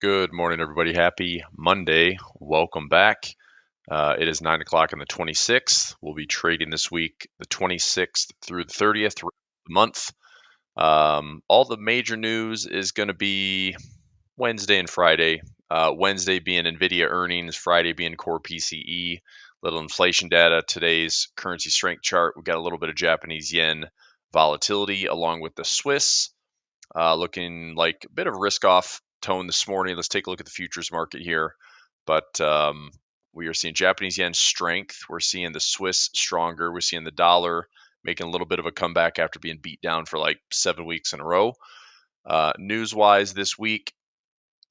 Good morning, everybody. Happy Monday. Welcome back. It is 9 o'clock on the 26th. We'll be trading this week, the 26th through the 30th throughout the month. All the major news is going to be Wednesday and Friday. Wednesday being NVIDIA earnings, Friday being core PCE, little inflation data, today's currency strength chart. We've got a little bit of Japanese yen volatility along with the Swiss. Looking like a bit of risk off tone this morning. Let's take a look at the futures market here. But we are seeing Japanese yen strength. We're seeing the Swiss stronger. We're seeing the dollar making a little bit of a comeback after being beat down for like 7 weeks in a row. News-wise this week,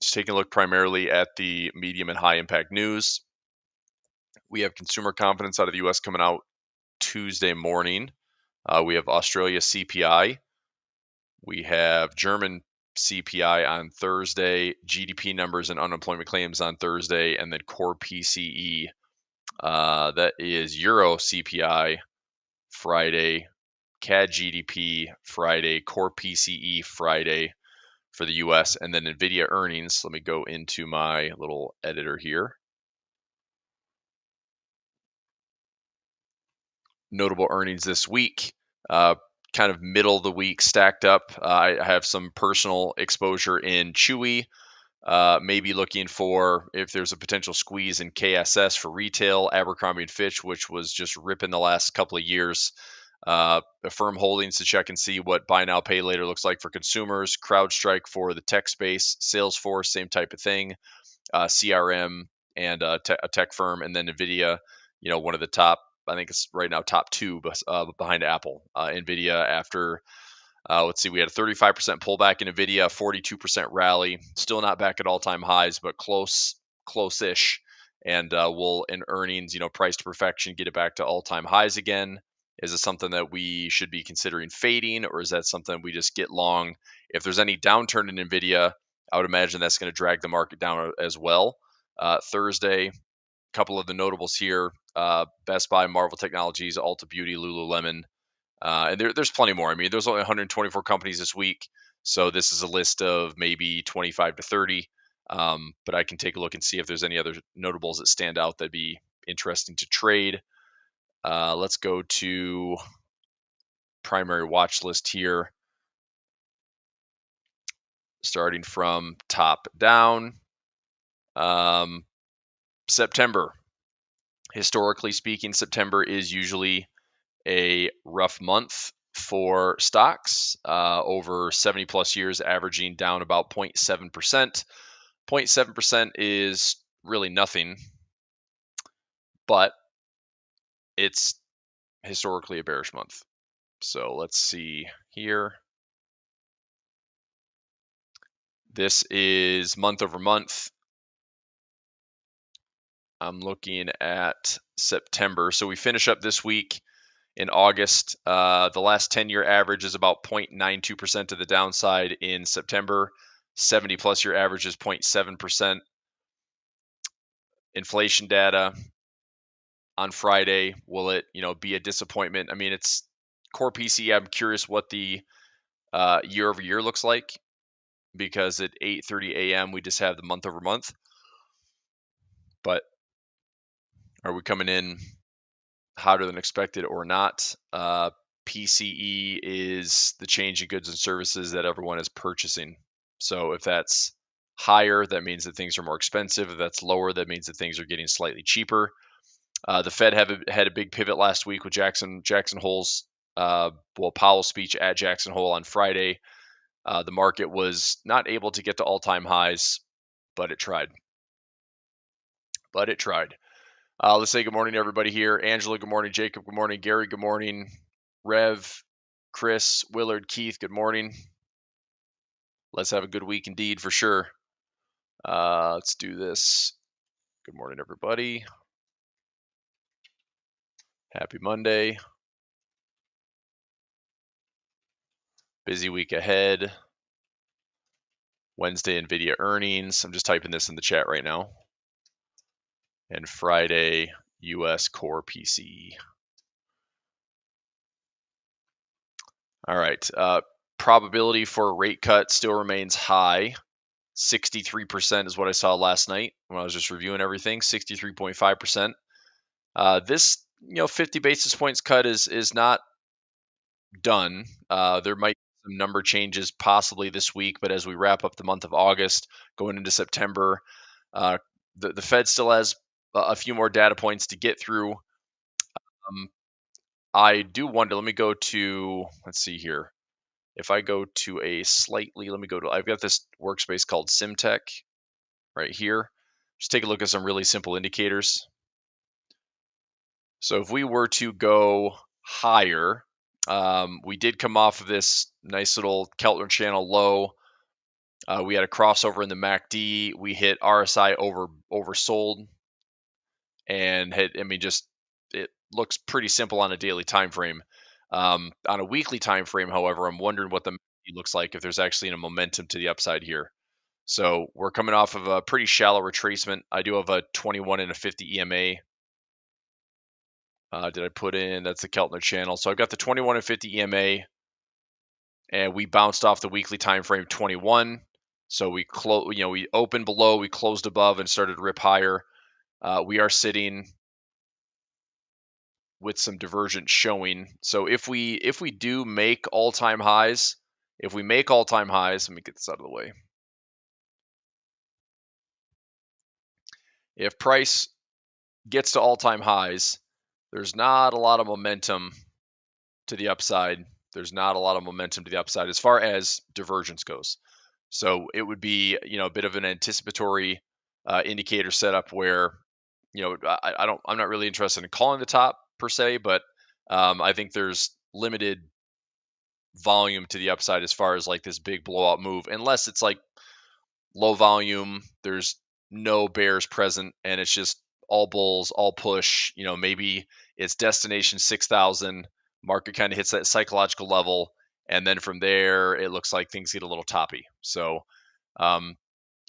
just taking a look primarily at the medium and high impact news. We have consumer confidence out of the U.S. coming out Tuesday morning. We have Australia CPI. We have German CPI on Thursday, GDP numbers and unemployment claims on Thursday, and then core PCE. That is Euro CPI Friday, CAD GDP Friday, core PCE Friday for the US, and then NVIDIA earnings. Let me go into my little editor here. Notable earnings this week. Kind of middle of the week stacked up. I have some personal exposure in Chewy. Maybe looking for if there's a potential squeeze in KSS for retail, Abercrombie & Fitch, which was just ripping the last couple of years. Affirm Holdings to check and see what buy now, pay later looks like for consumers. CrowdStrike for the tech space. Salesforce, same type of thing. CRM and a tech firm, and then NVIDIA, one of the top, I think it's right now top two behind Apple. NVIDIA after let's see, we had a 35% pullback in NVIDIA, 42% rally. Still not back at all-time highs, but close-ish. And we'll, in earnings, price to perfection, get it back to all-time highs again. Is it something that we should be considering fading, or is that something we just get long? If there's any downturn in NVIDIA, I would imagine that's going to drag the market down as well. Thursday, a couple of the notables here, Best Buy, Marvel Technologies, Ulta Beauty, Lululemon. And there's plenty more. I mean, there's only 124 companies this week, so this is a list of maybe 25 to 30. But I can take a look and see if there's any other notables that stand out that'd be interesting to trade. Let's go to primary watch list here, starting from top down. September. Historically speaking, September is usually a rough month for stocks, over 70 plus years, averaging down about 0.7%. 0.7% is really nothing, but it's historically a bearish month. So let's see here. This is month over month. I'm looking at September. So we finish up this week in August. The last 10-year average is about 0.92% to the downside in September. 70 plus year average is 0.7%. Inflation data on Friday, will it, be a disappointment? I mean, it's core PCE. I'm curious what the year over year looks like, because at 8:30 a.m. we just have the month over month. But are we coming in hotter than expected or not? PCE is the change in goods and services that everyone is purchasing. So if that's higher, that means that things are more expensive. If that's lower, that means that things are getting slightly cheaper. The Fed had a big pivot last week with Jackson Hole's Powell's speech at Jackson Hole on Friday. The market was not able to get to all-time highs, but it tried. Let's say good morning to everybody here. Angela, good morning. Jacob, good morning. Gary, good morning. Rev, Chris, Willard, Keith, good morning. Let's have a good week indeed, for sure. Let's do this. Good morning, everybody. Happy Monday. Busy week ahead. Wednesday, NVIDIA earnings. I'm just typing this in the chat right now. And Friday, US core PCE. All right. Probability for a rate cut still remains high. 63% is what I saw last night when I was just reviewing everything. 63.5%. This 50 basis points cut is not done. There might be some number changes possibly this week, but as we wrap up the month of August, going into September, uh, the Fed still has a few more data points to get through. I do wonder. Let me go to. Let's see here. If I go to let me go to. I've got this workspace called SimTech right here. Just take a look at some really simple indicators. So if we were to go higher, we did come off of this nice little Keltner channel low. We had a crossover in the MACD. We hit RSI oversold, and just it looks pretty simple on a daily time frame. On a weekly time frame, however, I'm wondering what the MACD looks like if there's actually a momentum to the upside here. So we're coming off of a pretty shallow retracement. I do have a 21 and a 50 EMA. Did I put in? That's the Keltner channel. So I've got the 21 and 50 EMA, and we bounced off the weekly time frame 21. So we opened below, we closed above, and started to rip higher. We are sitting with some divergence showing. So if we do make all-time highs, let me get this out of the way. If price gets to all-time highs, there's not a lot of momentum to the upside. As far as divergence goes. So it would be, a bit of an anticipatory indicator setup where, I'm not really interested in calling the top per se, but I think there's limited volume to the upside as far as like this big blowout move, unless it's like low volume, there's no bears present, and it's just all bulls, all push. Maybe it's destination 6,000, market kind of hits that psychological level, and then from there, it looks like things get a little toppy. So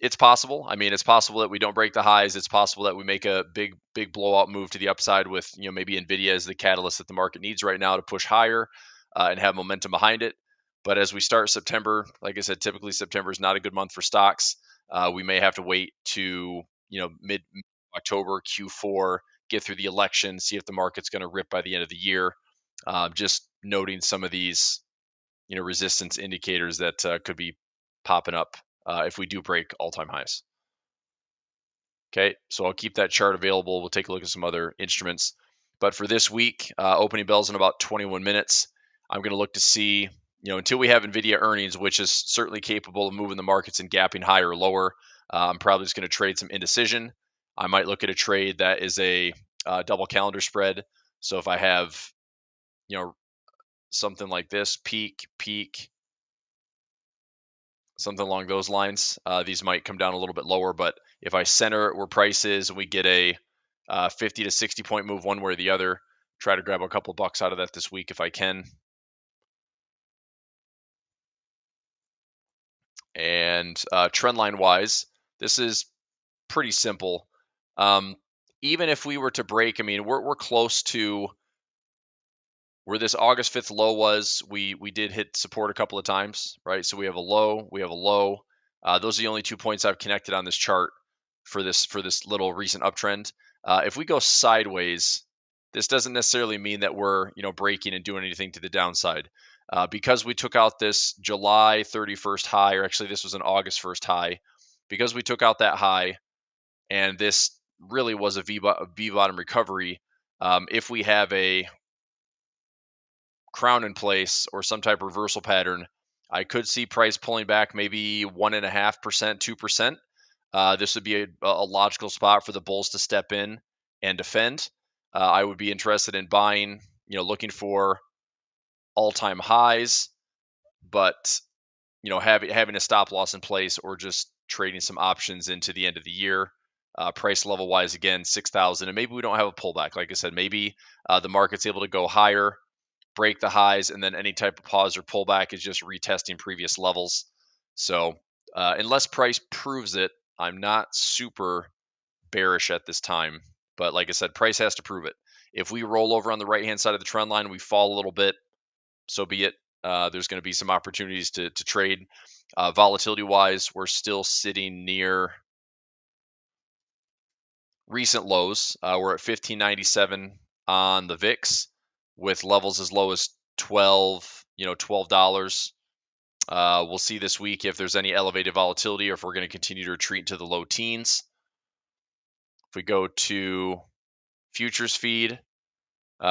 it's possible. It's possible that we don't break the highs. It's possible that we make a big blowout move to the upside with, maybe Nvidia as the catalyst that the market needs right now to push higher and have momentum behind it. But as we start September, like I said, typically September is not a good month for stocks. We may have to wait to, mid October, Q4, get through the election, see if the market's going to rip by the end of the year. Just noting some of these, resistance indicators that could be popping up if we do break all-time highs. Okay, so I'll keep that chart available. We'll take a look at some other instruments. But for this week, opening bells in about 21 minutes. I'm going to look to see, until we have NVIDIA earnings, which is certainly capable of moving the markets and gapping higher or lower, I'm probably just going to trade some indecision. I might look at a trade that is a double calendar spread. So if I have, something like this, peak, something along those lines, these might come down a little bit lower. But if I center it where price is and we get a 50 to 60 point move one way or the other, try to grab a couple bucks out of that this week if I can. And trend line wise, this is pretty simple. Even if we were to break, we're close to where this August 5th low was. We did hit support a couple of times, right? So we have a low, those are the only 2 points I've connected on this chart for this little recent uptrend. If we go sideways, this doesn't necessarily mean that we're breaking and doing anything to the downside. Because we took out this July 31st high, or actually this was an August 1st high, because we took out that high, and this really was a V bottom recovery. If we have a crown in place or some type of reversal pattern, I could see price pulling back maybe 1.5%, 2%. This would be a logical spot for the bulls to step in and defend. I would be interested in buying, looking for all-time highs, but having a stop loss in place or just trading some options into the end of the year. Price level wise, again, 6,000, and maybe we don't have a pullback. Like I said, maybe the market's able to go higher, break the highs, and then any type of pause or pullback is just retesting previous levels. So unless price proves it, I'm not super bearish at this time. But like I said, price has to prove it. If we roll over on the right-hand side of the trend line, we fall a little bit, so be it. there's going to be some opportunities to trade. Volatility wise, we're still sitting near recent lows. We're at 1597 on the VIX with levels as low as 12, $12. We'll see this week if there's any elevated volatility or if we're going to continue to retreat into the low teens. If we go to futures feed,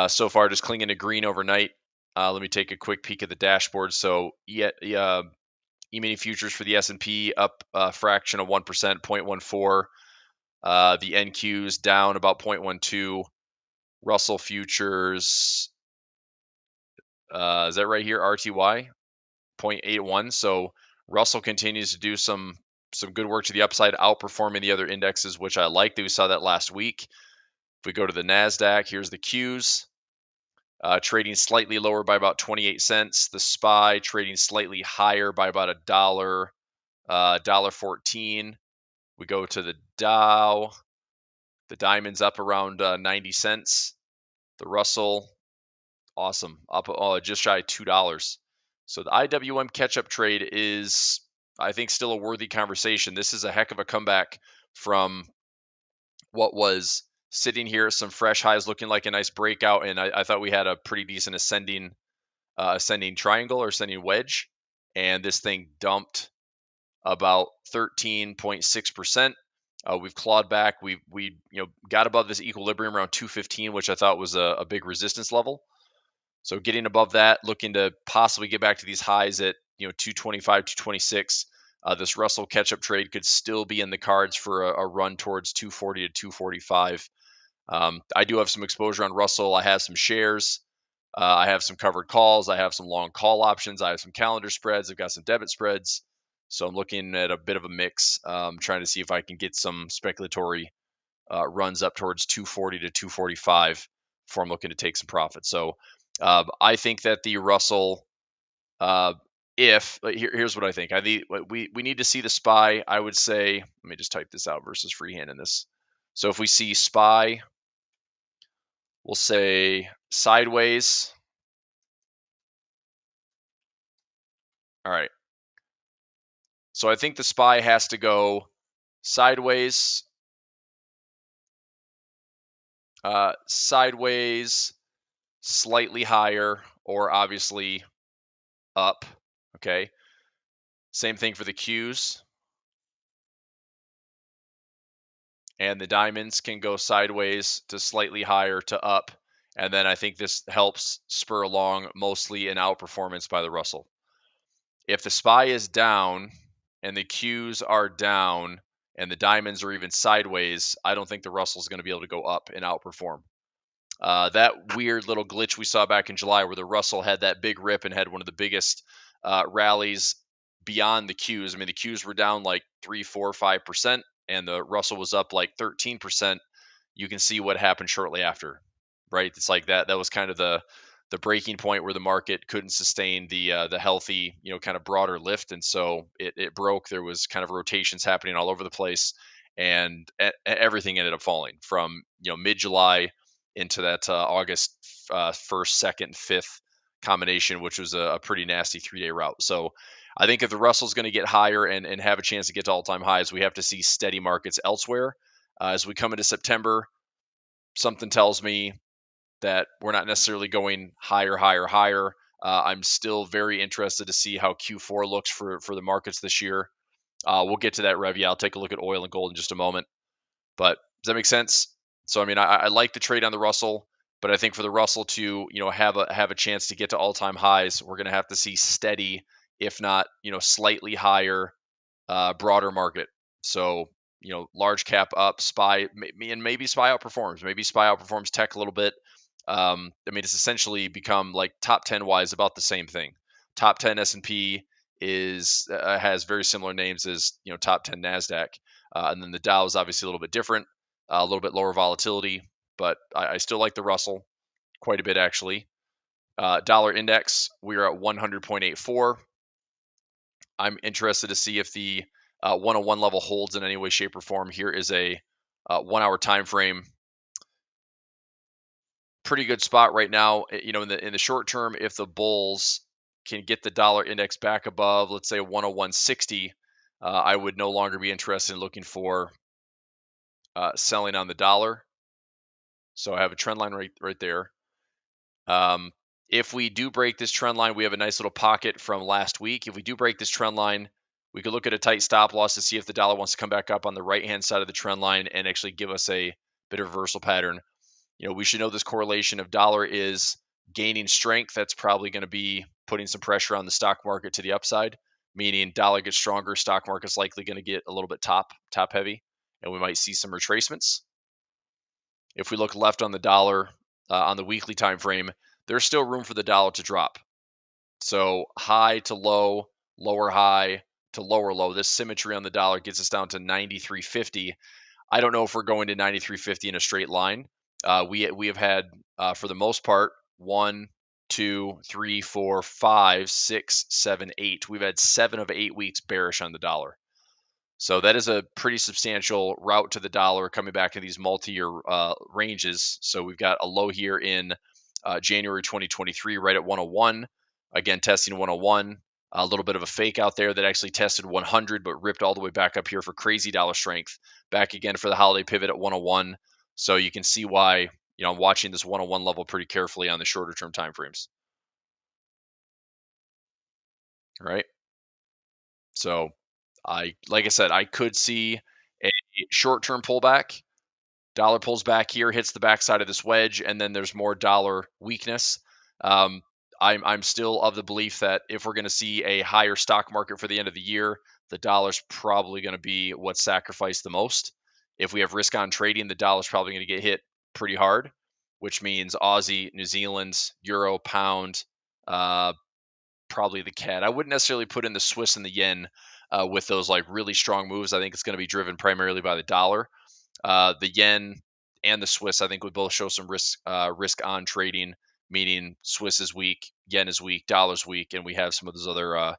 so far just clinging to green overnight. Let me take a quick peek at the dashboard. So E-mini futures for the S&P up a fraction of 1%, 0.14. The NQs down about 0.12. Russell futures, is that right here? RTY 0.81. So Russell continues to do some good work to the upside, outperforming the other indexes, which I like. We saw that last week. If we go to the Nasdaq, here's the Qs. Trading slightly lower by about 28 cents. The SPY trading slightly higher by about $1.14. We go to the Dow. The Diamond's up around 90 cents. The Russell, awesome, up just shy of $2. So the IWM catch-up trade is, I think, still a worthy conversation. This is a heck of a comeback from what was sitting here, some fresh highs looking like a nice breakout, and I thought we had a pretty decent ascending triangle or ascending wedge, and this thing dumped about 13.6%. We've clawed back. We got above this equilibrium around 215, which I thought was a big resistance level. So getting above that, looking to possibly get back to these highs at 225, 226. This Russell catch-up trade could still be in the cards for a run towards 240 to 245. I do have some exposure on Russell. I have some shares. I have some covered calls. I have some long call options. I have some calendar spreads. I've got some debit spreads. So I'm looking at a bit of a mix, trying to see if I can get some speculatory runs up towards 240 to 245 before I'm looking to take some profit. So I think that the Russell, here's what I think. We need to see the SPY. I would say, let me just type this out versus freehand in this. So if we see SPY, we'll say sideways. All right. So I think the SPY has to go sideways, slightly higher, or obviously up. Okay. Same thing for the Qs. And the diamonds can go sideways to slightly higher to up. And then I think this helps spur along mostly an outperformance by the Russell. If the SPY is down and the Qs are down and the diamonds are even sideways, I don't think the Russell is going to be able to go up and outperform. That weird little glitch we saw back in July where the Russell had that big rip and had one of the biggest rallies beyond the Qs. I mean, the Qs were down like 3, 4, 5%, and the Russell was up like 13%. You can see what happened shortly after, right? It's like that. That was kind of the breaking point where the market couldn't sustain the healthy, kind of broader lift, and so it broke. There was kind of rotations happening all over the place, and everything ended up falling from mid July into that August 1st, 2nd, 5th combination, which was a pretty nasty 3-day route. So I think if the Russell's going to get higher and have a chance to get to all-time highs, we have to see steady markets elsewhere. As we come into September, something tells me that we're not necessarily going higher. I'm still very interested to see how Q4 looks for the markets this year. We'll get to that, Rev. Yeah, I'll take a look at oil and gold in just a moment. But does that make sense? So, I mean, I like the trade on the Russell, but I think for the Russell to, have a chance to get to all-time highs, we're going to have to see steady, if not, slightly higher, broader market. So, large cap up, SPY, and maybe SPY outperforms. Maybe SPY outperforms tech a little bit. I mean, it's essentially become like top 10 wise about the same thing. Top 10 S&P has very similar names as top 10 Nasdaq, and then the Dow is obviously a little bit different, a little bit lower volatility, but I still like the Russell quite a bit actually. Dollar index, we are at 100.84. I'm interested to see if the 101 level holds in any way, shape, or form. Here is a 1 hour time frame. Pretty good spot right now. In the short term, if the bulls can get the dollar index back above, let's say 101.60, I would no longer be interested in looking for selling on the dollar. So I have a trend line right there. If we do break this trend line, we have a nice little pocket from last week. If we do break this trend line, we could look at a tight stop loss to see if the dollar wants to come back up on the right-hand side of the trend line and actually give us a bit of reversal pattern. We should know this correlation of dollar is gaining strength. That's probably going to be putting some pressure on the stock market to the upside, meaning dollar gets stronger, stock market's likely going to get a little bit top heavy, and we might see some retracements. If we look left on the dollar on the weekly time frame, there's still room for the dollar to drop. So high to low, lower high to lower low. This symmetry on the dollar gets us down to 93.50. I don't know if we're going to 93.50 in a straight line. We have had, for the most part, 1, 2, 3, 4, 5, 6, 7, 8. We've had 7 of 8 weeks bearish on the dollar. So that is a pretty substantial route to the dollar coming back in these multi-year ranges. So we've got a low here in January 2023 right at 101. Again, testing 101. A little bit of a fake out there that actually tested 100 but ripped all the way back up here for crazy dollar strength. Back again for the holiday pivot at 101. So you can see why I'm watching this 101 level pretty carefully on the shorter term time frames. All right. So like I said, I could see a short-term pullback. Dollar pulls back here, hits the backside of this wedge, and then there's more dollar weakness. I'm still of the belief that if we're going to see a higher stock market for the end of the year, the dollar's probably going to be what's sacrificed the most. If we have risk on trading, the dollar's probably going to get hit pretty hard, which means Aussie, New Zealand, Euro, Pound, probably the CAD. I wouldn't necessarily put in the Swiss and the yen with those like really strong moves. I think it's going to be driven primarily by the dollar. The yen and the Swiss, I think, would both show some risk on trading, meaning Swiss is weak, yen is weak, dollar's weak, and we have some of those other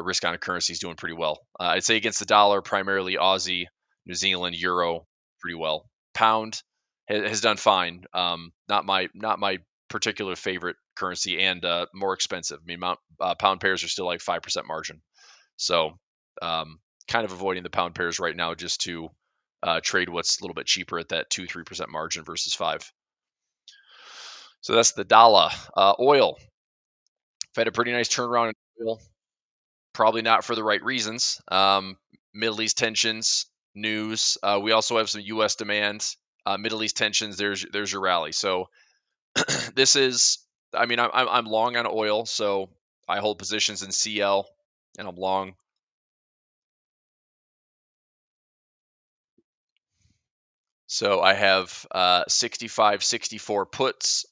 risk on currencies doing pretty well. I'd say against the dollar, primarily Aussie, New Zealand, Euro, pretty well. Pound has done fine. Not my particular favorite currency, and more expensive. I mean, pound pairs are still like 5% margin, so kind of avoiding the pound pairs right now just to trade what's a little bit cheaper at that 2-3% margin versus 5. So that's the dollar. Oil. I've had a pretty nice turnaround in oil. Probably not for the right reasons. Middle East tensions, news. We also have some U.S. demands. Middle East tensions. There's your rally. So this is. I mean, I'm long on oil, so I hold positions in CL, and I'm long. So I have 65, 64 puts.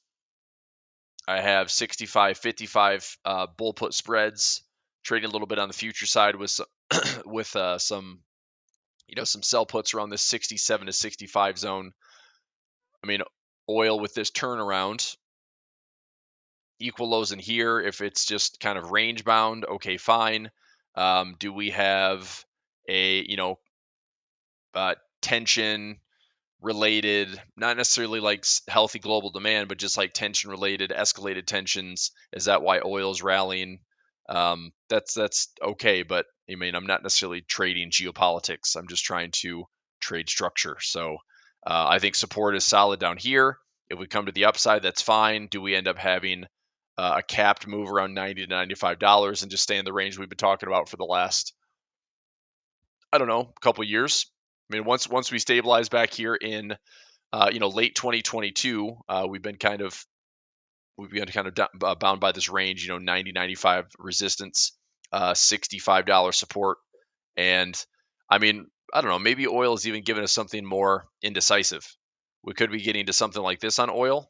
I have 65, 55 bull put spreads. Trading a little bit on the future side with some, with some sell puts around this 67 to 65 zone. I mean, oil with this turnaround, equal lows in here. If it's just kind of range bound, okay, fine. Do we have a tension related, not necessarily like healthy global demand, but just like tension related, escalated tensions? Is that why oil is rallying? That's okay, but I mean, I'm not necessarily trading geopolitics. I'm just trying to trade structure. So I think support is solid down here. If we come to the upside, that's fine. Do we end up having a capped move around $90 to $95 and just stay in the range we've been talking about for the last, I don't know, couple years? I mean, once we stabilize back here in late 2022, we've been kind of bound by this range, 90, 95 resistance, $65 support. And I mean, I don't know, maybe oil is even giving us something more indecisive. We could be getting to something like this on oil,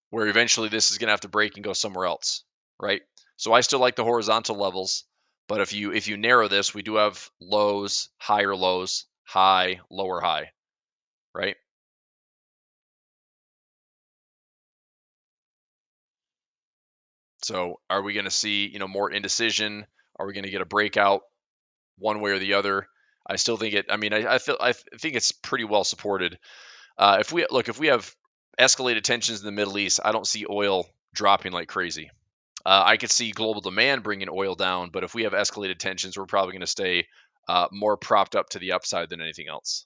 where eventually this is going to have to break and go somewhere else, right? So I still like the horizontal levels, but if you narrow this, we do have lows, higher lows, high, lower high, right? So are we going to see, more indecision? Are we going to get a breakout one way or the other? I still think it. I mean, I think it's pretty well supported. If we have escalated tensions in the Middle East, I don't see oil dropping like crazy. I could see global demand bringing oil down, but if we have escalated tensions, we're probably going to stay more propped up to the upside than anything else.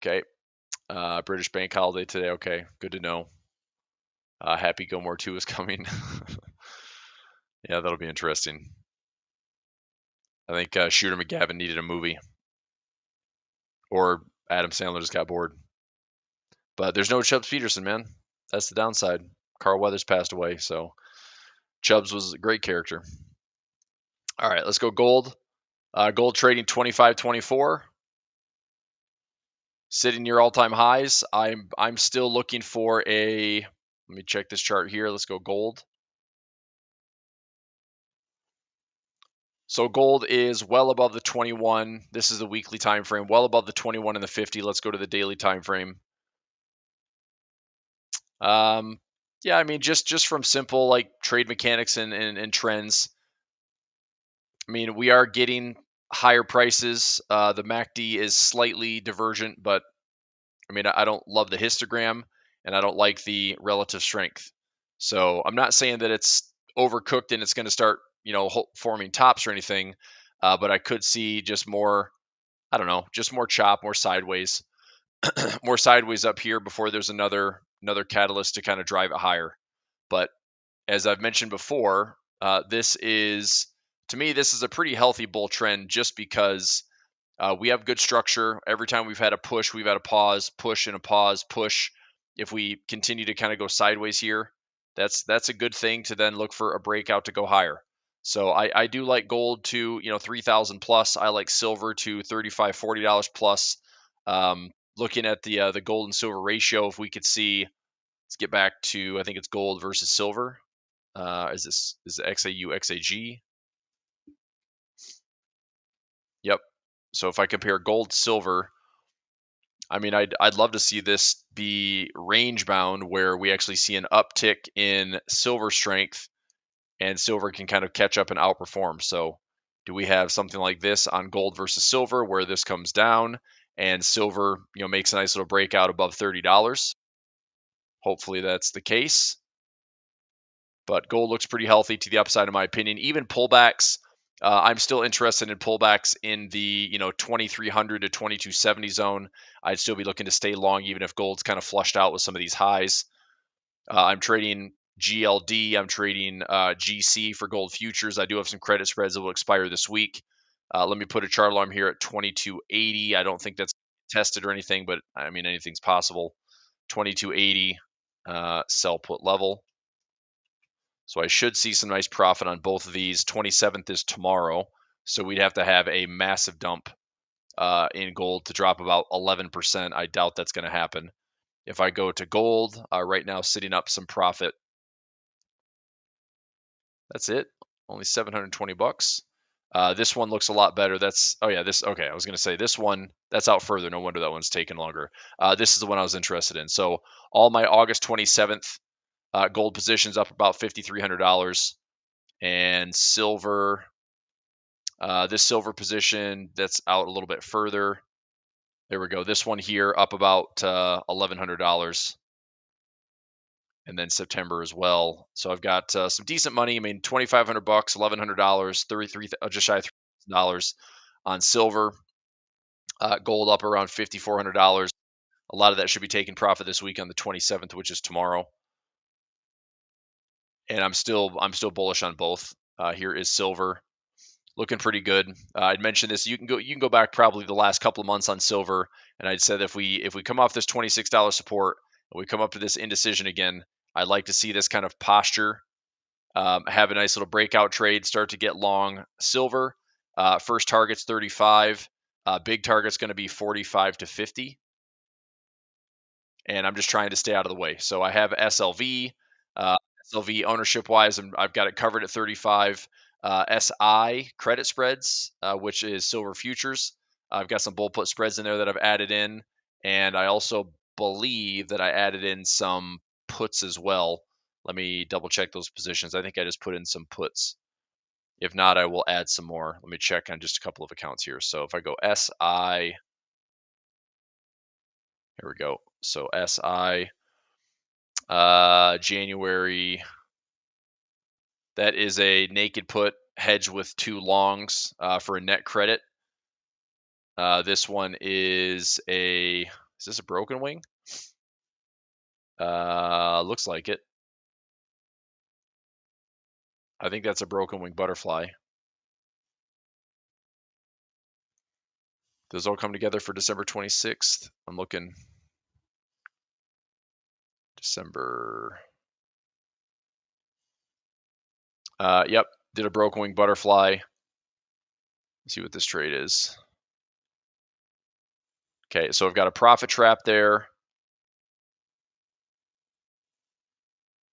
Okay. British bank holiday today. Okay, good to know. Happy Gilmore 2 is coming. Yeah, that'll be interesting. I think Shooter McGavin needed a movie, or Adam Sandler just got bored. But there's no Chubbs Peterson, man. That's the downside. Carl Weathers passed away, so Chubbs was a great character. All right, let's go gold. Gold trading 25.24, sitting near all-time highs. I'm still looking for a. Let me check this chart here. Let's go gold. So gold is well above the 21. This is the weekly time frame, well above the 21 and the 50. Let's go to the daily time frame. Yeah, I mean, just from simple like trade mechanics and trends. I mean, we are getting higher prices. The MACD is slightly divergent, but I mean, I don't love the histogram and I don't like the relative strength. So I'm not saying that it's overcooked and it's going to start, forming tops or anything. But I could see just more, I don't know, just more chop, more sideways, more sideways up here before there's another catalyst to kind of drive it higher. But as I've mentioned before, this is to me this is a pretty healthy bull trend just because we have good structure. Every time we've had a push, we've had a pause, push and a pause, push. If we continue to kind of go sideways here, that's a good thing to then look for a breakout to go higher. So I do like gold to 3,000 plus. I like silver to $35-$40 plus. Looking at the gold and silver ratio, if we could see, let's get back to I think it's gold versus silver. Is it XAU XAG? Yep. So if I compare gold silver, I mean I'd love to see this be range bound where we actually see an uptick in silver strength and silver can kind of catch up and outperform. So do we have something like this on gold versus silver where this comes down and silver, makes a nice little breakout above $30? Hopefully that's the case. But gold looks pretty healthy to the upside, in my opinion. Even pullbacks, I'm still interested in pullbacks in the 2300 to 2270 zone. I'd still be looking to stay long, even if gold's kind of flushed out with some of these highs. I'm trading GLD. I'm trading GC for gold futures. I do have some credit spreads that will expire this week. Let me put a chart alarm here at 2280. I don't think that's tested or anything, but I mean anything's possible. 2280 sell put level. So I should see some nice profit on both of these. 27th is tomorrow. So we'd have to have a massive dump in gold to drop about 11%. I doubt that's going to happen. If I go to gold, right now sitting up some profit. That's it. Only 720 bucks. This one looks a lot better. Okay. I was going to say this one, that's out further. No wonder that one's taking longer. This is the one I was interested in. So all my August 27th gold positions up about $5,300. And silver, this silver position that's out a little bit further. There we go. This one here up about $1,100, and then September as well. So I've got some decent money. I mean, $2,500, $1,100, 33, just shy of $3,000 on silver. Gold up around $5,400. A lot of that should be taking profit this week on the 27th, which is tomorrow. And I'm still bullish on both. Here is silver. Looking pretty good. I'd mentioned this. You can go back probably the last couple of months on silver, and I'd said if we come off this $26 support and we come up to this indecision again, I'd like to see this kind of posture, have a nice little breakout trade, start to get long silver. First target's 35. Big target's going to be 45 to 50. And I'm just trying to stay out of the way. So I have SLV. SLV ownership wise, I've got it covered at 35. SI credit spreads, which is silver futures. I've got some bull put spreads in there that I've added in. And I also believe that I added in some puts as well. Let me double check those positions. I think I just put in some puts. If not, I will add some more. Let me check on just a couple of accounts here. So if I go SI, here we go. So SI, January. That is a naked put hedge with 2 longs for a net credit. This one is is this a broken wing? Looks like it. I think that's a broken wing butterfly. Those all come together for December 26th. I'm looking. December. Yep, did a broken wing butterfly. Let's see what this trade is. Okay, so I've got a profit trap there.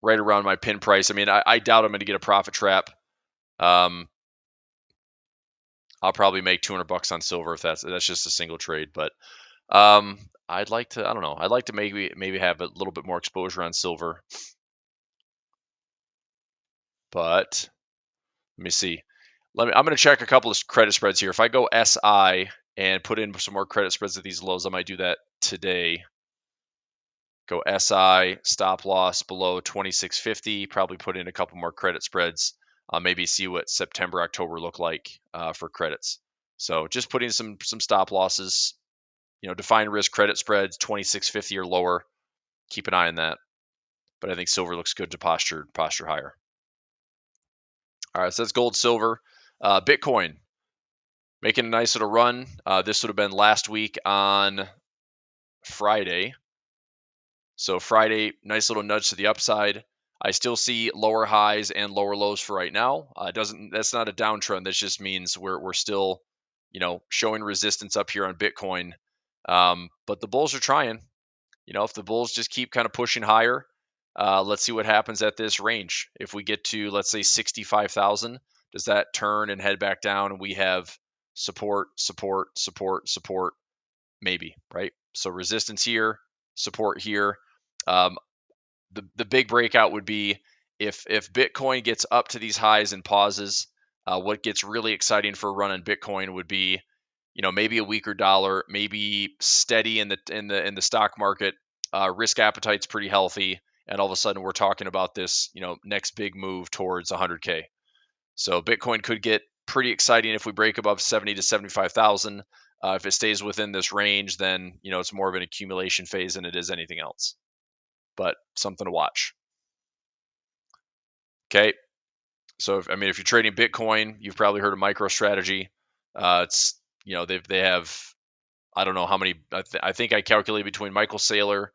Right around my pin price. I mean, I doubt I'm going to get a profit trap. I'll probably make $200 on silver if that's just a single trade. But I'd like to, I don't know, I'd like to maybe have a little bit more exposure on silver. But let me see. I'm going to check a couple of credit spreads here. If I go SI and put in some more credit spreads at these lows, I might do that today. Go SI, stop loss below 2650. Probably put in a couple more credit spreads. Maybe see what September, October look like for credits. So just putting some stop losses. Define risk credit spreads 2650 or lower. Keep an eye on that. But I think silver looks good to posture higher. All right, so that's gold, silver, Bitcoin. Making a nice little run. This would have been last week on Friday. So Friday, nice little nudge to the upside. I still see lower highs and lower lows for right now. That's not a downtrend. That just means we're still, showing resistance up here on Bitcoin. But the bulls are trying. If the bulls just keep kind of pushing higher, let's see what happens at this range. If we get to, let's say, 65,000, does that turn and head back down and we have support, support, support, support? Maybe, right? So resistance here, support here. The big breakout would be if Bitcoin gets up to these highs and pauses. What gets really exciting for a run on Bitcoin would be, maybe a weaker dollar, maybe steady in the stock market. Risk appetite's pretty healthy, and all of a sudden we're talking about this, next big move towards 100K. So Bitcoin could get pretty exciting if we break above 70 to 75,000. If it stays within this range, then it's more of an accumulation phase than it is anything else. But something to watch. Okay, so if you're trading Bitcoin, you've probably heard of MicroStrategy. It's they have, I don't know how many. I think I calculated between Michael Saylor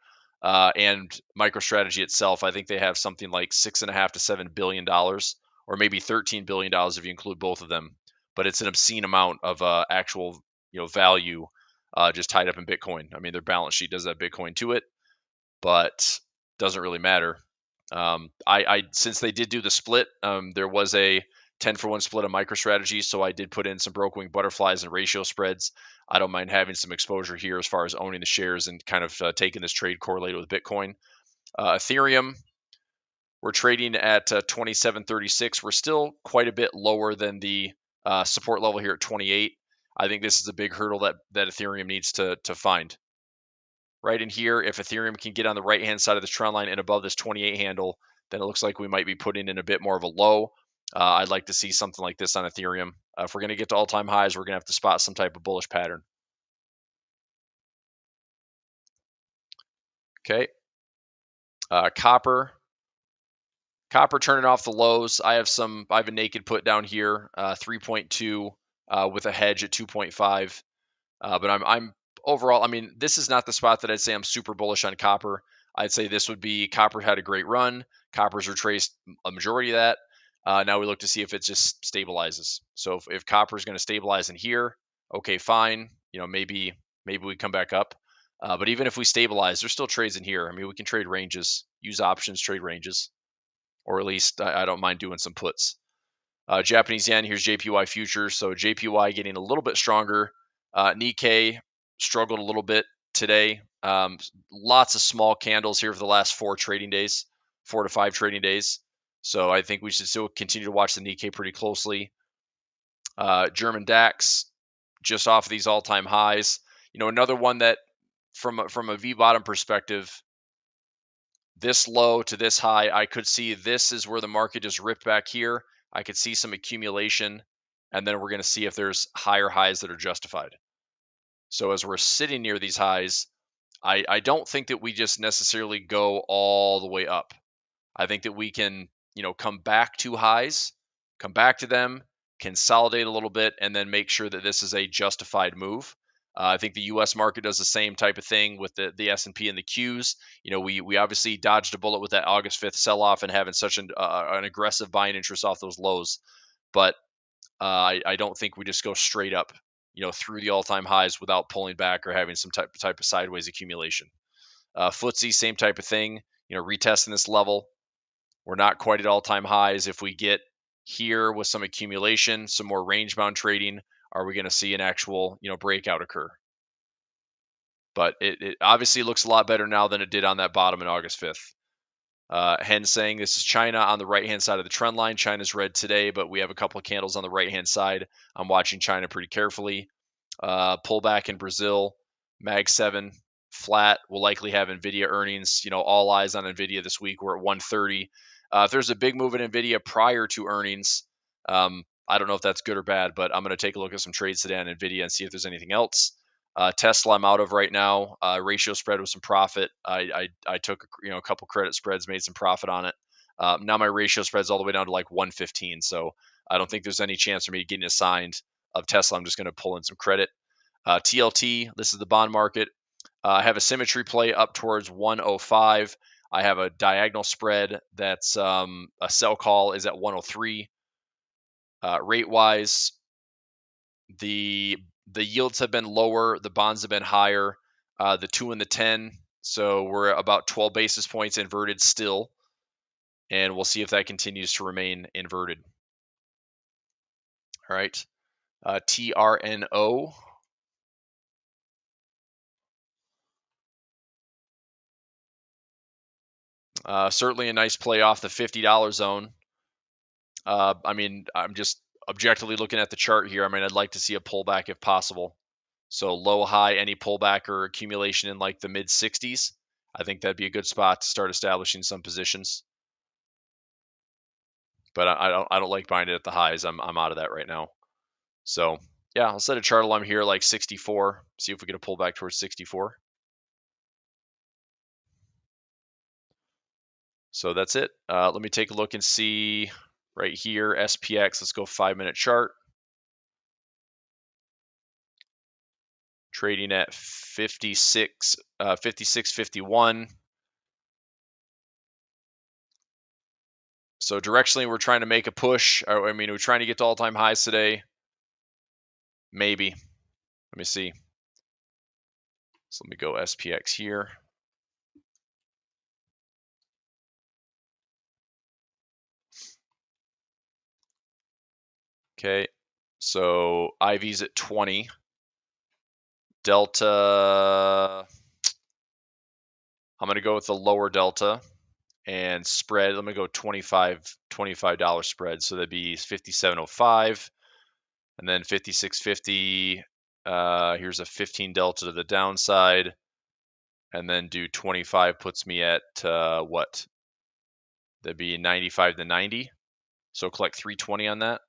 and MicroStrategy itself. I think they have something like $6.5 to $7 billion, or maybe $13 billion if you include both of them. But it's an obscene amount of actual value just tied up in Bitcoin. I mean, their balance sheet does have Bitcoin to it, but doesn't really matter. Since they did do the split, there was a 10-for-1 split on MicroStrategy, so I did put in some broken wing butterflies and ratio spreads. I don't mind having some exposure here as far as owning the shares and kind of taking this trade correlated with Bitcoin. Ethereum, we're trading at 2736. We're still quite a bit lower than the support level here at 28. I think this is a big hurdle that Ethereum needs to find. Right in here, if Ethereum can get on the right-hand side of this trend line and above this 28 handle, then it looks like we might be putting in a bit more of a low. I'd like to see something like this on Ethereum. If we're going to get to all-time highs, we're going to have to spot some type of bullish pattern. Okay. Copper turning off the lows. I have a naked put down here, 3.2 with a hedge at 2.5. But I'm overall, I mean, this is not the spot that I'd say I'm super bullish on copper. I'd say this would be copper had a great run. Copper's retraced a majority of that. Now we look to see if it just stabilizes. So if copper is going to stabilize in here, okay, fine. Maybe we come back up. But even if we stabilize, there's still trades in here. I mean, we can trade ranges, use options, trade ranges, or at least I don't mind doing some puts. Japanese yen, here's JPY futures. So JPY getting a little bit stronger. Nikkei struggled a little bit today. Lots of small candles here for the last 4 to 5 trading days. So I think we should still continue to watch the Nikkei pretty closely. German DAX just off of these all-time highs. Another one that from a V bottom perspective, this low to this high, I could see this is where the market just ripped back here. I could see some accumulation, and then we're going to see if there's higher highs that are justified. So as we're sitting near these highs, I don't think that we just necessarily go all the way up. I think that we can, come back to highs, come back to them, consolidate a little bit, and then make sure that this is a justified move. I think the U.S. market does the same type of thing with the S&P and the Qs. We obviously dodged a bullet with that August 5th sell-off and having such an aggressive buying interest off those lows. But I don't think we just go straight up, through the all-time highs without pulling back or having some type of sideways accumulation. FTSE, same type of thing. Retesting this level. We're not quite at all-time highs. If we get here with some accumulation, some more range-bound trading, are we going to see an actual, breakout occur? But it obviously looks a lot better now than it did on that bottom in August 5th. Hen saying this is China on the right-hand side of the trend line. China's red today, but we have a couple of candles on the right-hand side. I'm watching China pretty carefully. Pullback in Brazil, Mag 7 flat. We'll likely have NVIDIA earnings. All eyes on NVIDIA this week. We're at 130. If there's a big move in NVIDIA prior to earnings, I don't know if that's good or bad, but I'm going to take a look at some trades today on NVIDIA and see if there's anything else. Tesla, I'm out of right now. Ratio spread with some profit. I took a couple credit spreads, made some profit on it. Now my ratio spread's all the way down to like 115. So I don't think there's any chance for me getting assigned of Tesla. I'm just going to pull in some credit. TLT, this is the bond market. I have a symmetry play up towards 105. I have a diagonal spread that's a sell call is at 103. Rate wise, the yields have been lower, the bonds have been higher, the 2 and the 10. So we're about 12 basis points inverted still, and we'll see if that continues to remain inverted. All right, TRNO. Certainly a nice play off the $50 zone. I'm just objectively looking at the chart here. I'd like to see a pullback if possible. So low, high, any pullback or accumulation in like the mid 60s. I think that'd be a good spot to start establishing some positions. But I don't like buying it at the highs. I'm out of that right now. So yeah, I'll set a chart alarm here like 64. See if we get a pullback towards 64. So that's it. Let me take a look and see right here, SPX. Let's go 5-minute chart. Trading at 56.51. So directionally, we're trying to make a push. We're trying to get to all-time highs today. Maybe. Let me see. So let me go SPX here. Okay. So IV's at 20. Delta, I'm going to go with the lower delta. And spread, let me go $25 spread. So that'd be 57.05. And then 56.50. Here's a 15 delta to the downside. And then do 25 puts me at what? That'd be 95 to 90. So collect 320 on that.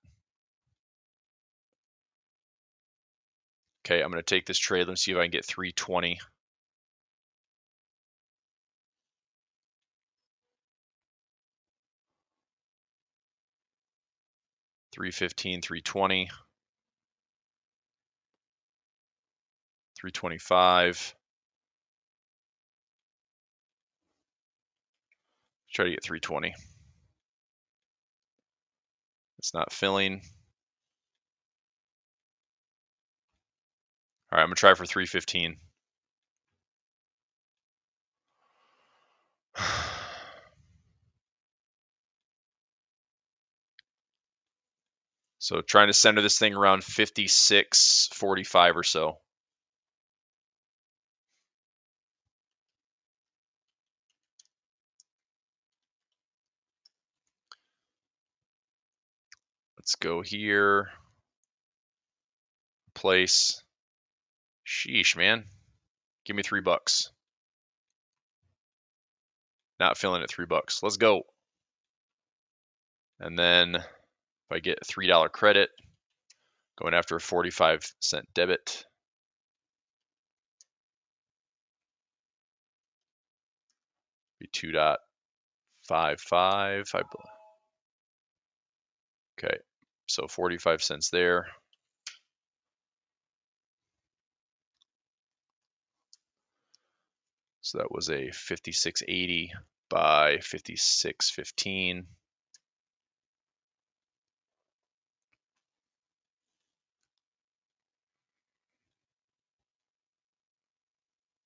Okay, I'm going to take this trade. Let's see if I can get 320. $315, $320, $325. Try to get 320. It's not filling. All right, I'm going to try for 315. So trying to center this thing around 56.45 or so. Let's go here. Place. Sheesh, man. Give me $3. Not feeling it, $3. Let's go. And then if I get a $3 credit, going after a 45-cent debit. Be 2.55. Okay, so 45 cents there. So that was a 56.80 by 56.15.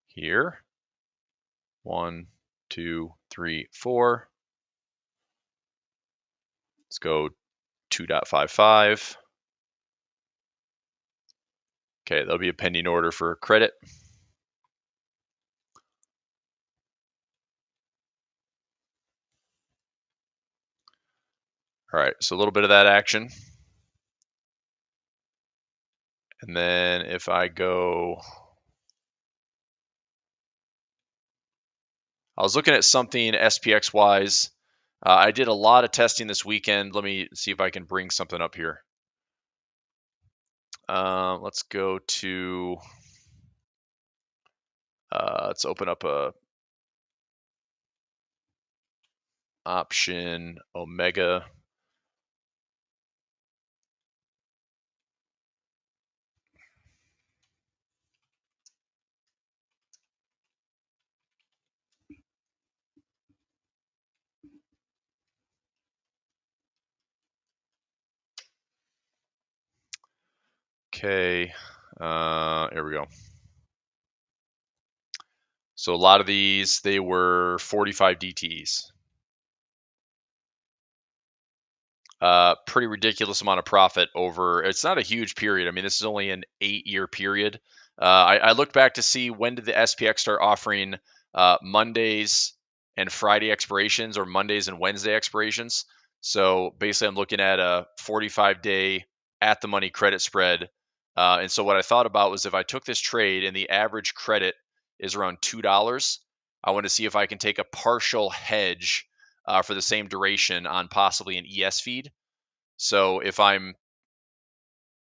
Here. 1, 2, 3, 4. Let's go 2.55. Okay, that'll be a pending order for credit. All right, so a little bit of that action. And then if I go, I was looking at something SPX wise. I did a lot of testing this weekend. Let me see if I can bring something up here. Let's go to, let's open up a option Omega. Okay, here we go. So a lot of these, they were 45 DTEs. Pretty ridiculous amount of profit over. It's not a huge period. I mean, this is only an 8-year period. I looked back to see when did the SPX start offering Mondays and Friday expirations, or Mondays and Wednesday expirations. So basically, I'm looking at a 45-day at the money credit spread. And so what I thought about was if I took this trade and the average credit is around $2, I want to see if I can take a partial hedge for the same duration on possibly an ES feed. So if I'm,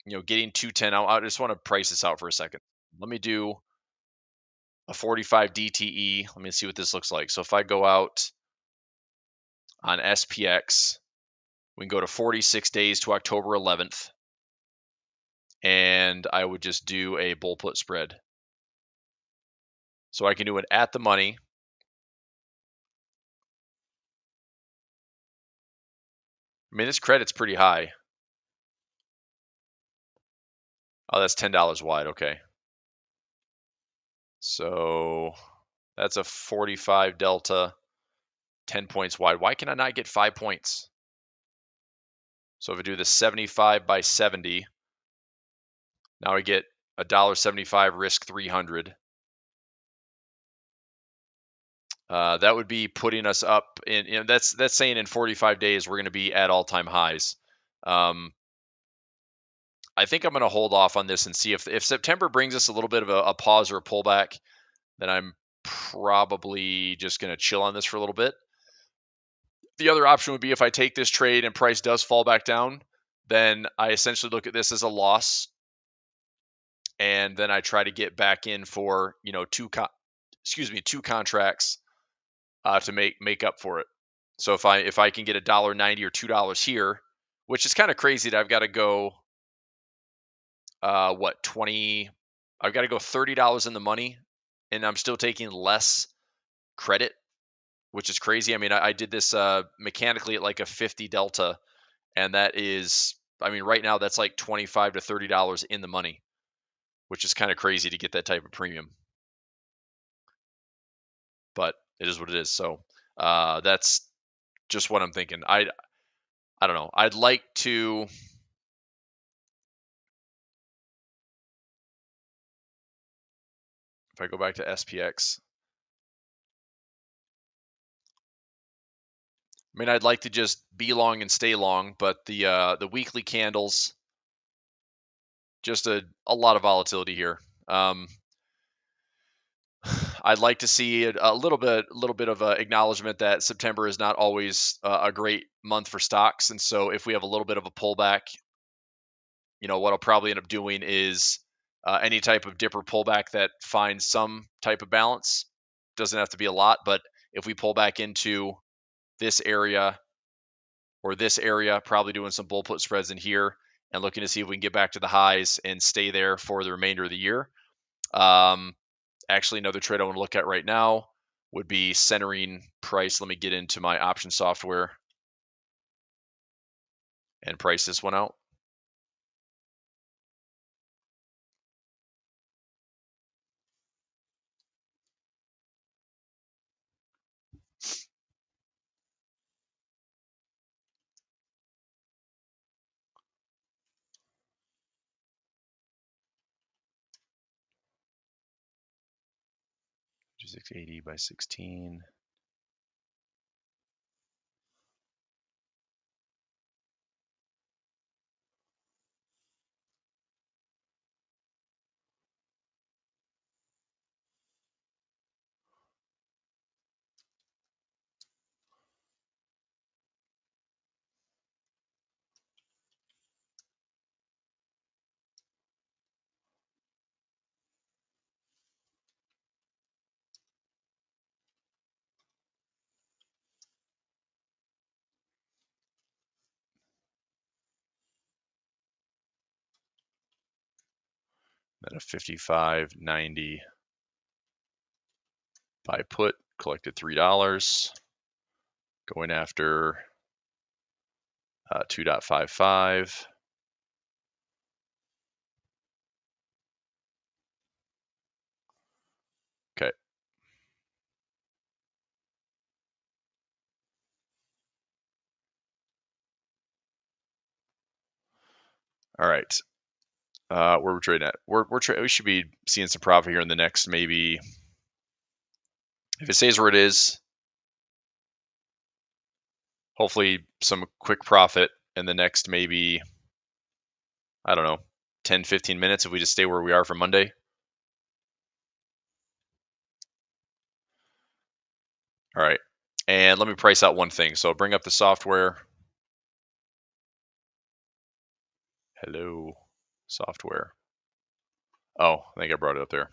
getting 210, I just want to price this out for a second. Let me do a 45 DTE. Let me see what this looks like. So if I go out on SPX, we can go to 46 days to October 11th, and I would just do a bull put spread. So I can do it at the money. I mean, this credit's pretty high. Oh, that's $10 wide. Okay. So that's a 45 delta, 10 points wide. Why can I not get 5 points? So if I do the 75 by 70, now I get $1.75, risk 300. That would be putting us up in, that's saying in 45 days we're going to be at all-time highs. I think I'm going to hold off on this and see if September brings us a little bit of a pause or a pullback, then I'm probably just going to chill on this for a little bit. The other option would be if I take this trade and price does fall back down, then I essentially look at this as a loss, and then I try to get back in for two contracts to make up for it. So if I can get $1.90 or $2 here, which is kind of crazy that I've got to go 20. I've got to go $30 in the money, and I'm still taking less credit, which is crazy. I mean, I did this mechanically at like a 50 delta, and that is, I mean, right now that's like $25 to $30 in the money, which is kind of crazy to get that type of premium. But it is what it is. So that's just what I'm thinking. I don't know. I'd like to. If I go back to SPX, I mean, I'd like to just be long and stay long, but the weekly candles, just a lot of volatility here. I'd like to see a little bit of a acknowledgement that September is not always a great month for stocks, and so if we have a little bit of a pullback, what I'll probably end up doing is any type of dipper pullback that finds some type of balance. Doesn't have to be a lot, but if we pull back into this area or this area, probably doing some bull put spreads in here and looking to see if we can get back to the highs and stay there for the remainder of the year. Um, Actually, another trade I want to look at right now would be centering price. Let me get into my option software and price this one out. $680 by 16. Then a 55.90 buy put, collected $3. Going after 2.55. Okay. All right. Where we're trading at? We should be seeing some profit here in the next, maybe, if it stays where it is, hopefully some quick profit in the next, maybe, I don't know, 10, 15 minutes if we just stay where we are for Monday. All right. And let me price out one thing. So I'll bring up the software. Hello, software. Oh, I think I brought it up there.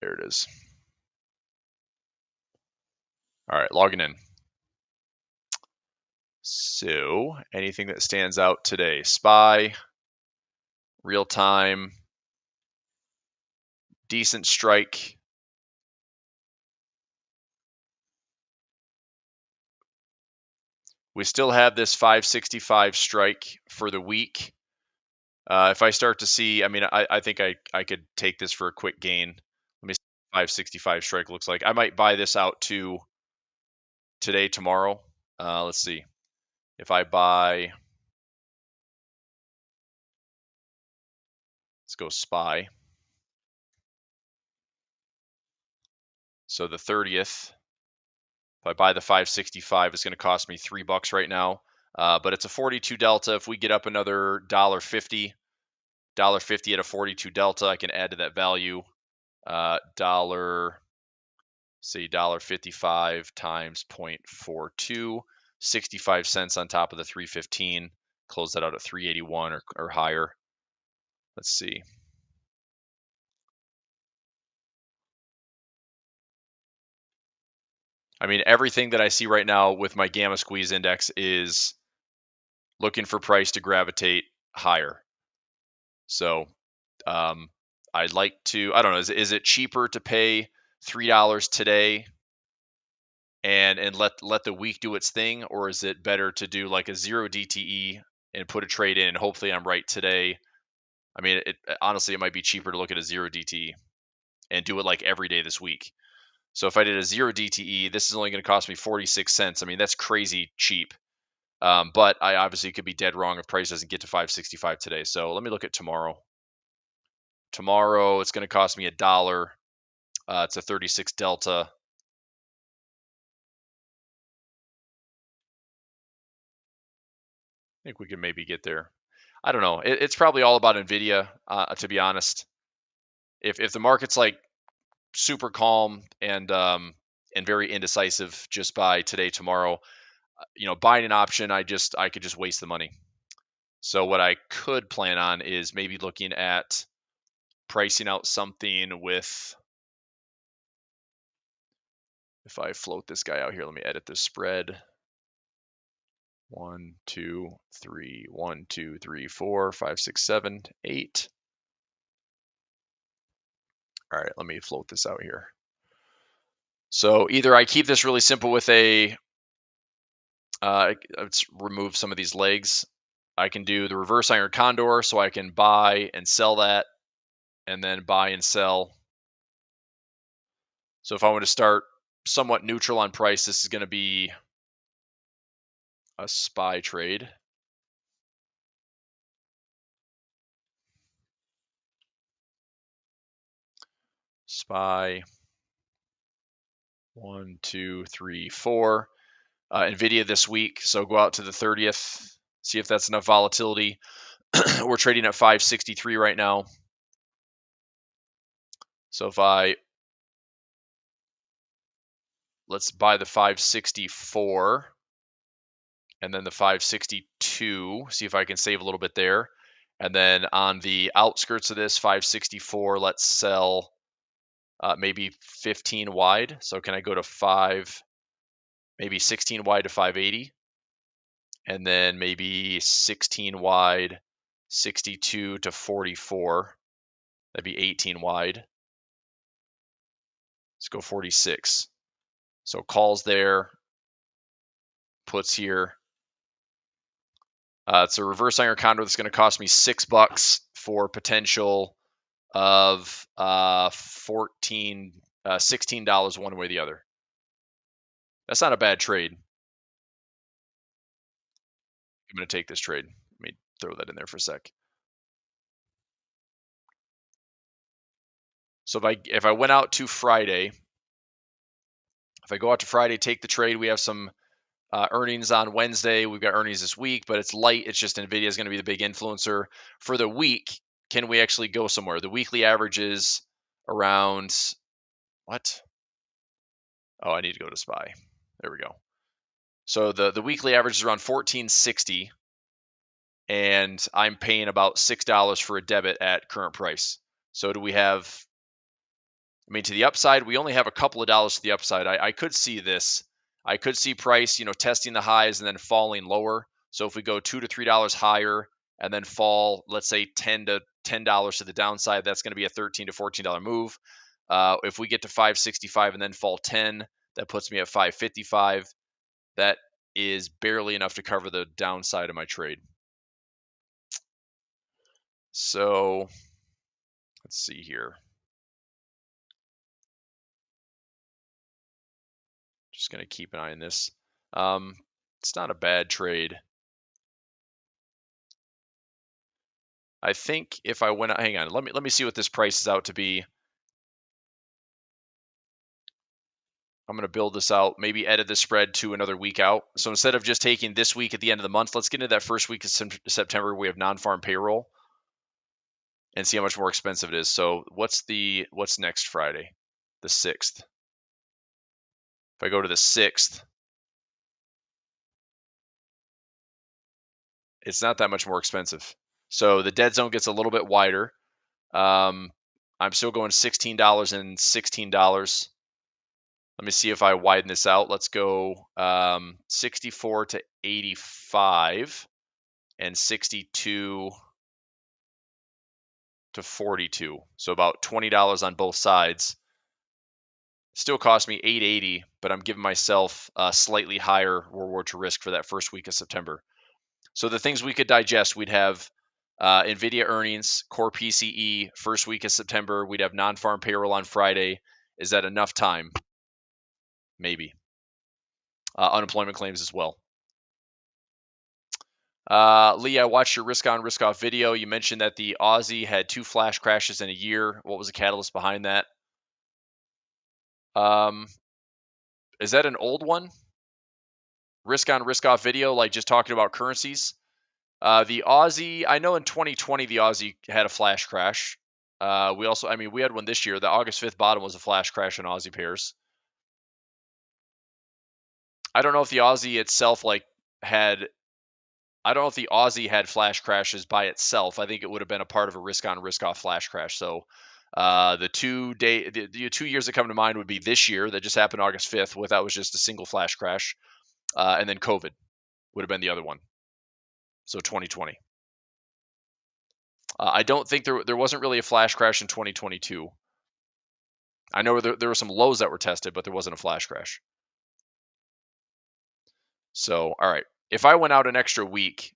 There it is. All right, logging in. So anything that stands out today? SPY, real time, decent strike. We still have this 565 strike for the week. If I start to see, I mean, I think I could take this for a quick gain. Let me see what 565 strike looks like. I might buy this out to today, tomorrow. Let's see. If I buy, let's go SPY. So the 30th, if I buy the 565, it's going to cost me $3 right now. But it's a 42 delta. If we get up another $1.50 at a 42 delta, I can add to that value. Say $1.55 times 0.42, 65 cents on top of the 315. Close that out at 381 or higher. Let's see. I mean, everything that I see right now with my gamma squeeze index is looking for price to gravitate higher. So I'd like to, I don't know, is it cheaper to pay $3 today and let the week do its thing, or is it better to do like a 0 DTE and put a trade in and hopefully I'm right today? I mean, honestly, it might be cheaper to look at a 0 DTE and do it like every day this week. So if I did a 0 DTE, this is only going to cost me 46 cents. I mean, that's crazy cheap. But I obviously could be dead wrong if price doesn't get to 565 today. So let me look at tomorrow. Tomorrow, it's going to cost me $1. It's a 36 delta. I think we can maybe get there. I don't know. It's probably all about NVIDIA, to be honest. if the market's like super calm and very indecisive just by today, tomorrow, buying an option, I could just waste the money. So what I could plan on is maybe looking at pricing out something with, if I float this guy out here, let me edit this spread. 1, 2, 3, 1, 2, 3, 4, 5, 6, 7, 8. All right, let me float this out here. So either I keep this really simple with let's remove some of these legs. I can do the reverse iron condor, so I can buy and sell that, and then buy and sell. So if I want to start somewhat neutral on price, this is going to be a SPY trade. SPY 1, 2, 3, 4. NVIDIA this week, so go out to the 30th, see if that's enough volatility. We're trading at 563 right now. So if let's buy the 564 and then the 562, see if I can save a little bit there. And then on the outskirts of this 564, let's sell maybe 15 wide. So can I go to maybe 16 wide to 580? And then maybe 16 wide, 62 to 44. That'd be 18 wide. Let's go 46. So calls there, puts here. It's a reverse iron condor that's going to cost me $6 for potential of $16 one way or the other. That's not a bad trade. I'm going to take this trade. Let me throw that in there for a sec. So if I went out to Friday, if I go out to Friday, take the trade, we have some earnings on Wednesday. We've got earnings this week, but it's light. It's just NVIDIA is going to be the big influencer. For the week, can we actually go somewhere? The weekly average is around, what? Oh, I need to go to SPY. There we go. So the weekly average is around 1460, and I'm paying about $6 for a debit at current price. So do we have, to the upside, we only have a couple of dollars to the upside. I could see this. I could see price, testing the highs and then falling lower. So if we go $2 to $3 higher and then fall, let's say $10 to the downside, that's going to be a $13 to $14 move. If we get to 565 and then fall 10, that puts me at 555. That is barely enough to cover the downside of my trade. So let's see here. Just going to keep an eye on this. It's not a bad trade. I think if I went, hang on, let me see what this price is out to be. I'm going to build this out, maybe edit the spread to another week out. So instead of just taking this week at the end of the month, let's get into that first week of September. We have non-farm payroll and see how much more expensive it is. So what's next Friday? The 6th. If I go to the 6th, it's not that much more expensive. So the dead zone gets a little bit wider. I'm still going $16 and $16. Let me see if I widen this out. Let's go 64 to 85 and 62 to 42. So about $20 on both sides. Still cost me $8.80, but I'm giving myself a slightly higher reward to risk for that first week of September. So the things we could digest, we'd have NVIDIA earnings, core PCE, first week of September. We'd have non-farm payroll on Friday. Is that enough time? Maybe. Unemployment claims as well. Lee, I watched your risk on, risk off video. You mentioned that the Aussie had 2 flash crashes in a year. What was the catalyst behind that? Is that an old one? Risk on, risk off video, like just talking about currencies. The Aussie, I know in 2020 the Aussie had a flash crash. We also, I mean, we had one this year. The August 5th bottom was a flash crash in Aussie pairs. I don't know if the Aussie itself had. I don't know if the Aussie had flash crashes by itself. I think it would have been a part of a risk on, risk off flash crash. So the 2 years that come to mind would be this year that just happened August 5th, that was just a single flash crash, and then COVID would have been the other one. So 2020. I don't think there wasn't really a flash crash in 2022. I know there were some lows that were tested, but there wasn't a flash crash. So all right, if I went out an extra week,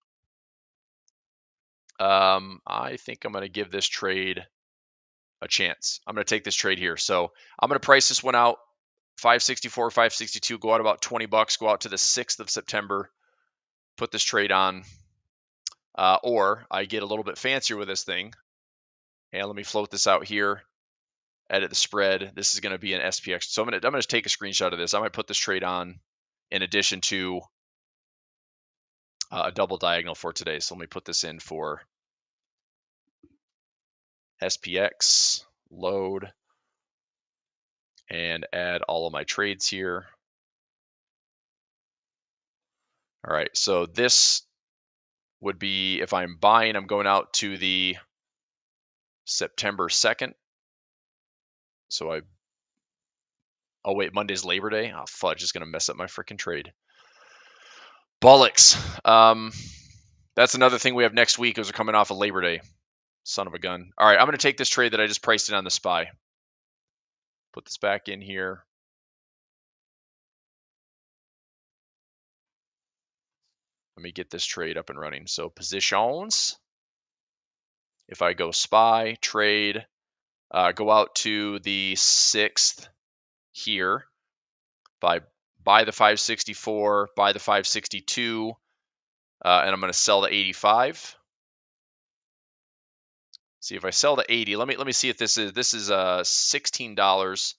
I think I'm going to give this trade a chance. I'm going to take this trade here. So I'm going to price this one out 564, 562, go out about $20, go out to the 6th of September, put this trade on. Or I get a little bit fancier with this thing. And let me float this out here, edit the spread. This is going to be an SPX. So I'm going to take a screenshot of this. I might put this trade on in addition to a double diagonal for today. So let me put this in for SPX, load, and add all of my trades here. All right, so this would be, if I'm buying, I'm going out to the September 2nd. So oh wait, Monday's Labor Day. Oh fudge, it's gonna mess up my freaking trade. Bollocks. That's another thing we have next week is we're coming off of Labor Day. Son of a gun. All right, I'm gonna take this trade that I just priced in on the SPY. Put this back in here. Let me get this trade up and running. So positions. If I go SPY, trade, go out to the 6th here. Buy the 564, buy the 562, and I'm going to sell the 85. See if I sell the 80. Let me see if this is $16,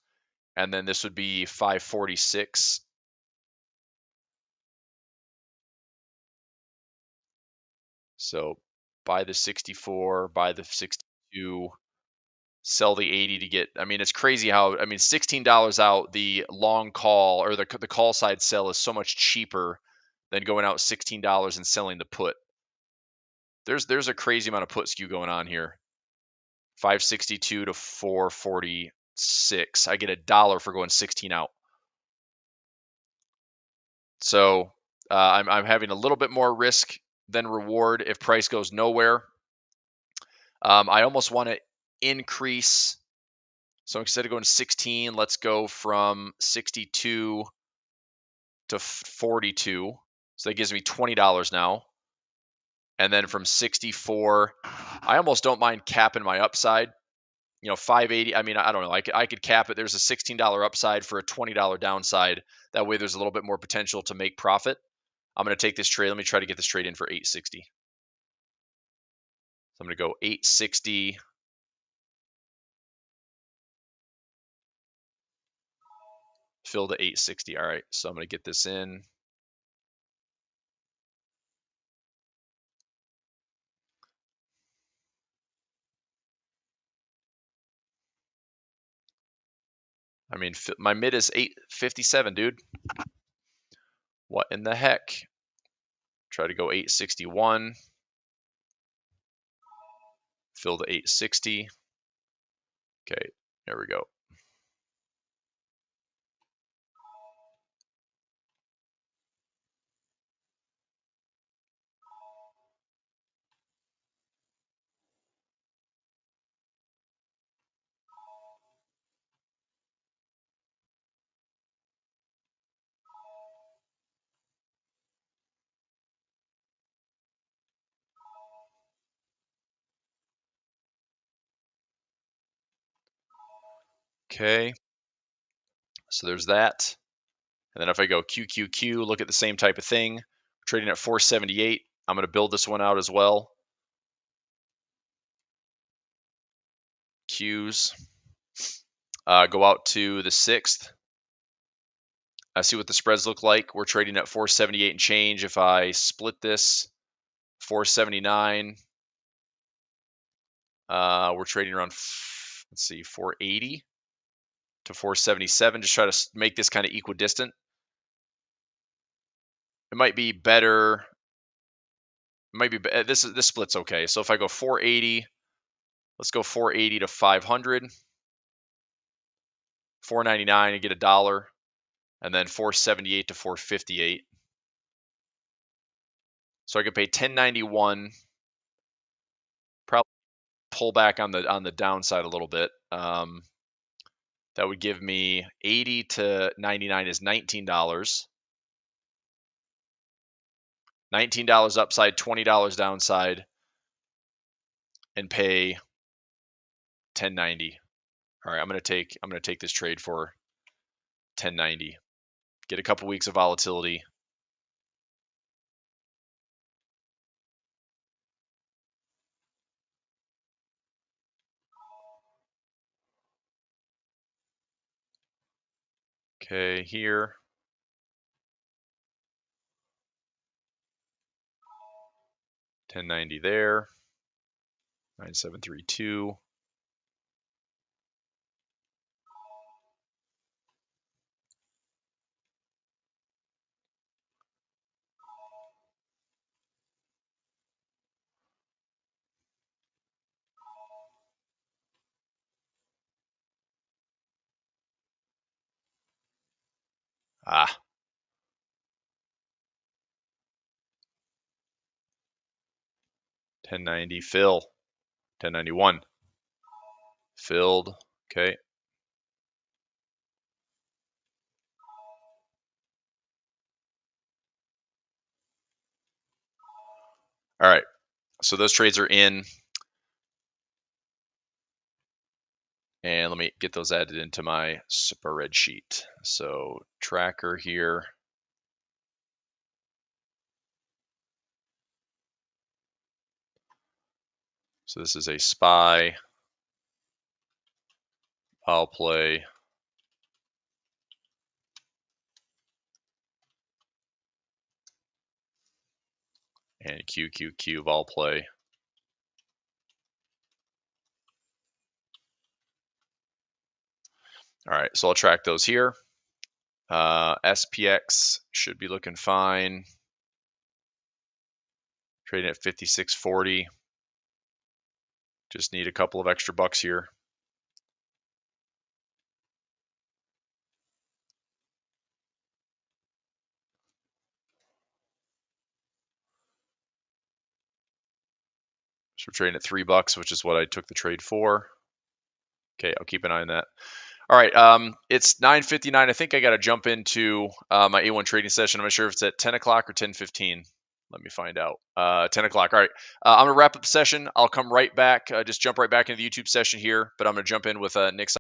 and then this would be 546. So buy the 64, buy the 62, sell the 80 to get. I mean, it's crazy how, I mean, $16 out, the long call or the call side sell is so much cheaper than going out $16 and selling the put. There's a crazy amount of put skew going on here. 562 to 446. I get $1 for going 16 out. So I'm having a little bit more risk than reward if price goes nowhere. I almost want to increase. So instead of going 16, let's go from 62 to 42. So that gives me $20 now. And then from 64, I almost don't mind capping my upside. 580. I mean, I don't know. I could cap it. There's a $16 upside for a $20 downside. That way there's a little bit more potential to make profit. I'm going to take this trade. Let me try to get this trade in for 860. So I'm going to go 860. Fill to 860. All right. So I'm going to get this in. I mean, my mid is 857, dude. What in the heck? Try to go 861. Fill to 860. Okay, there we go. Okay, so there's that. And then if I go QQQ, look at the same type of thing. We're trading at 478. I'm going to build this one out as well. Qs. Go out to the 6th. See what the spreads look like. We're trading at 478 and change. If I split this, 479. We're trading around, let's see, 480 to 477. Just try to make this kind of equidistant. It might be better. This split's okay. So if I go 480, let's go 480 to 500, 499 and get $1, and then 478 to 458. So I could pay 1091. Probably pull back on the downside a little bit. That would give me 80 to 99 is $19. $19 upside, $20 downside, and pay 1090. All right, I'm gonna take this trade for 1090. Get a couple weeks of volatility. Okay, here. $10.90 there. 9732. Ah. 1090 fill. 1091. Filled. Okay. All right. So those trades are in. And let me get those added into my spreadsheet. So tracker here. So this is a SPY. I'll play. And QQQ vol play. All right, so I'll track those here. SPX should be looking fine. Trading at 56.40. Just need a couple of extra bucks here. So we're trading at $3, which is what I took the trade for. Okay, I'll keep an eye on that. All right, it's 9:59. I think I got to jump into my A1 trading session. I'm not sure if it's at 10 o'clock or 10:15. Let me find out. 10 o'clock. All right, I'm going to wrap up the session. I'll come right back, just jump right back into the YouTube session here, but I'm going to jump in with Nick's